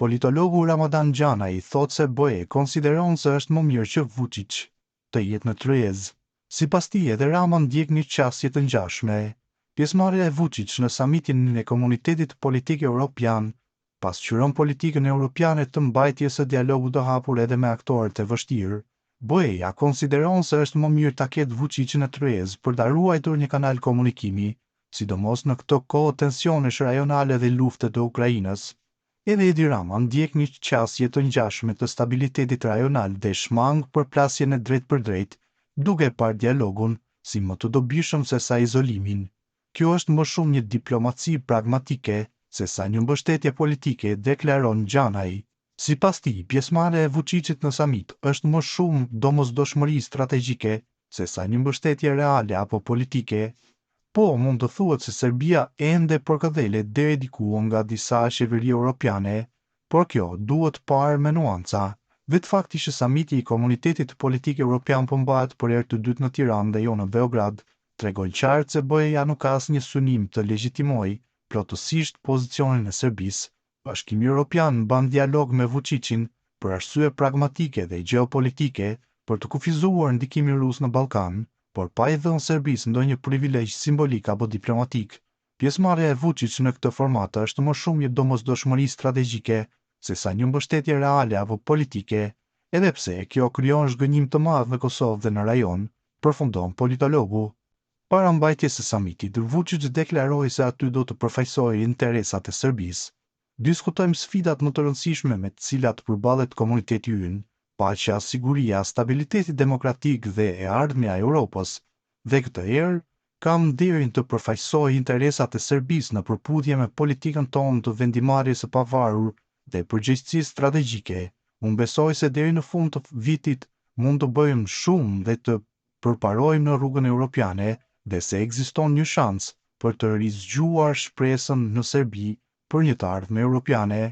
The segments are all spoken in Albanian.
Politologu Ramadan Gjanaj thot se BE konsideron se është më mirë që Vučić të jetë në tryezë. Sipas tij edhe Rama ndjek një qasje të ngjashme. Pjesëmarrja e Vučić në samitin e Komunitetit Politik Evropian pasqyron politikën europiane të mbajtjes së dialogut të hapur edhe me aktorët e vështirë. BE-ja konsideron se është më mirë ta ketë Vučićin në tryezë për ta ruajtur një kanal komunikimi, sidomos në këto kohë tensionesh rajonale dhe lufte të Ukrainës. Edhe Edi Rama ndjek një qasje të ngjashme të stabilitetit rajonal dhe shmang për plasjen e drejt për drejt, duke parë dialogun si më të dobishëm se sa izolimin. Kjo është më shumë një diplomaci pragmatike se sa një mbështetje politike, deklaron Gjanaj. Sipas tij, pjesëmarrja e Vučićit në samit është më shumë domosdoshmëri strategjike se sa një mbështetje reale apo politike. Po, mund të thuhet se Serbia ende përkëdhelet deri diku nga disa qeveri europiane, por kjo duhet parë me nuanca. Vetë fakti që samiti i Komunitetit Politik Evropian po mbahet për herë të dytë në Tiranë dhe jo në Beograd, tregon qartë se BE-ja nuk ka asnjë synim të legjitimojë plotësisht pozicionin e Serbisë. Bashkimi Evropian mban dialog me Vučićin për arsye pragmatike dhe gjeopolitike për të kufizuar ndikimin rus në Ballkan, por pa i dhënë Serbisë ndonjë privilegj simbolik apo diplomatik. Pjesëmarrja e Vučić në këtë format është më shumë një domosdoshmëri strategjike se sa një mbështetje reale apo politike, edhe pse kjo krijon zhgënjim të madh në Kosovë dhe në rajon, përfundon politologu. Para mbajtjes së samitit, Vučić deklaroi se aty do të përfaqësojë interesat e Serbisë. Diskutojmë sfidat më të rëndësishme me të cilat përballet komuniteti ynë, paqja, siguria, stabiliteti demokratik dhe e ardhmja e Europës, dhe këtë herë kam nderin të përfaqësoj interesat e Serbisë në përputhje me politikën tonë të vendimarrjes së pavarur dhe përgjegjësisë strategjike. Unë besoj se deri në fund të vitit mund të bëjmë shumë dhe të përparojmë në rrugën europiane dhe se ekziston një shans për të rizgjuar shpresën në Serbi për një të ardhme europiane.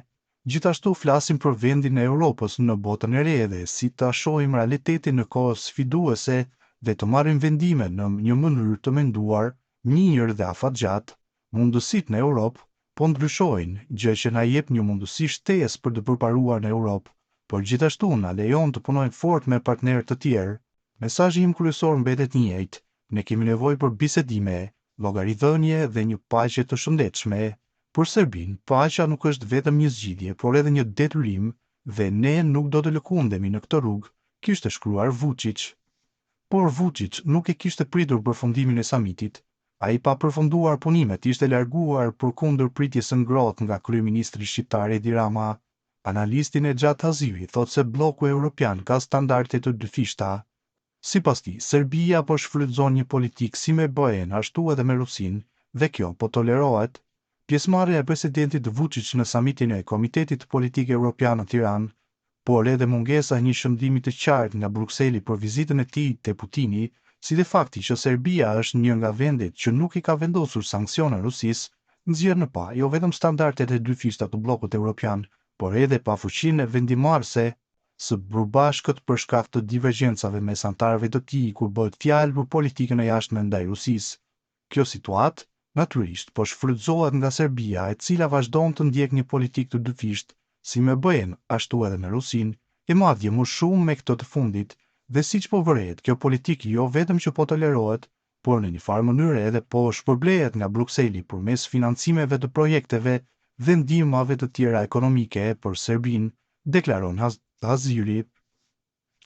Gjithashtu flasim për vendin e Europës në botën e re dhe si ta shohim realitetin në kohë sfiduese dhe të marrim vendime në një mënyrë të menduar, mirë dhe afatgjatë. Mundësitë në Europë po ndryshojnë, gjë që na jep një mundësi shtesë për të përparuar në Europë, por gjithashtu na lejon të punojmë fort me partnerë të tjerë. Mesazhi im kryesor mbetet i njëjtë. Ne kemi nevojë për bisedime, llogaridhënie dhe një paqe të shëndetshme. Për Serbinë, paqja nuk është vetëm një zgjidhje, por edhe një detyrim, dhe ne nuk do të lëkundemi në këtë rrugë, kishte shkruar Vučić. Por Vučić nuk e kishte pritur përfundimin e samitit. Ai pa përfunduar punimet ishte larguar përkundër pritjes së ngrohtë nga kryeministri shqiptar Edi Rama. Analisti Nexhat Haziri thotë se bloku evropian ka standarde të dyfishta. Sipas tij, Serbia po shfrytëzon një politikë si me BE-n ashtu edhe me Rusinë, dhe kjo po tolerohet. Pjesëmarrja e presidentit Vučić në samitin e Komitetit Politik Evropian në Tiranë, por edhe mungesa e një shëndimi të qartë nga Brukseli për vizitën e tij te Putini, si dhe fakti që Serbia është një nga vendet që nuk i ka vendosur sanksione Rusisë, nxjerr në pa jo vetëm standardet e dyfishta të bllokut evropian, por edhe pafuqinë e vendimarrëse së Bashkët për shkak të divergjencave mes anëtarëve të tij kur bëhet fjalë për politikën e jashtme ndaj Rusisë. Kjo situatë natyrisht po shfrytëzohet nga Serbia, e cila vazhdon të ndjek një politikë të dyfishtë, si me BE-n, ashtu edhe me Rusinë, e madje më shumë me këtë të fundit, dhe siç po vëret, kjo politikë jo vetëm që po tolerohet, por në një farë mënyrë edhe po shpërblehet nga Brukseli përmes financimeve të projekteve dhe ndihmave të tjera ekonomike për Serbinë, deklaron Haziri.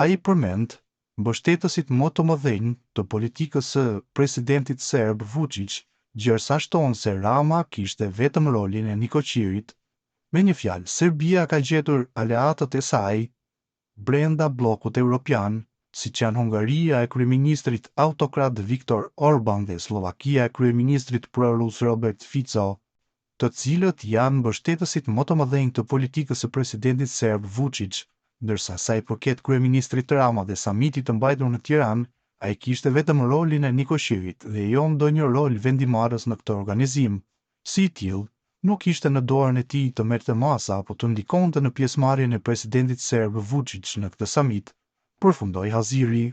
Ai përmend mbështetësit më të mëdhenj të politikës së presidentit serb Vučić, gjërsa shton se Rama kishte vetëm rolin e Nikoqirit. Me një fjalë, Serbia ka gjetur aleatët e saj brenda bllokut evropian, siç janë Hungaria e kryeministrit autokrat Viktor Orban dhe Slovakia e kryeministrit prorus Robert Fico, të cilët janë mbështetësit më të mëdhenj të politikës së presidentit serb Vučić, ndërsa sa i përket kryeministrit Rama dhe samitit të mbajtur në Tiranë, ai kishte vetëm rolin e Nikoqirit dhe jo ndonjë rol vendimarrës në këtë organizim. Si i tillë, nuk ishte në dorën e tij të merrte masa apo të ndikonte në pjesëmarrjen e presidentit serb Vučić në këtë samit, përfundoi Haziri.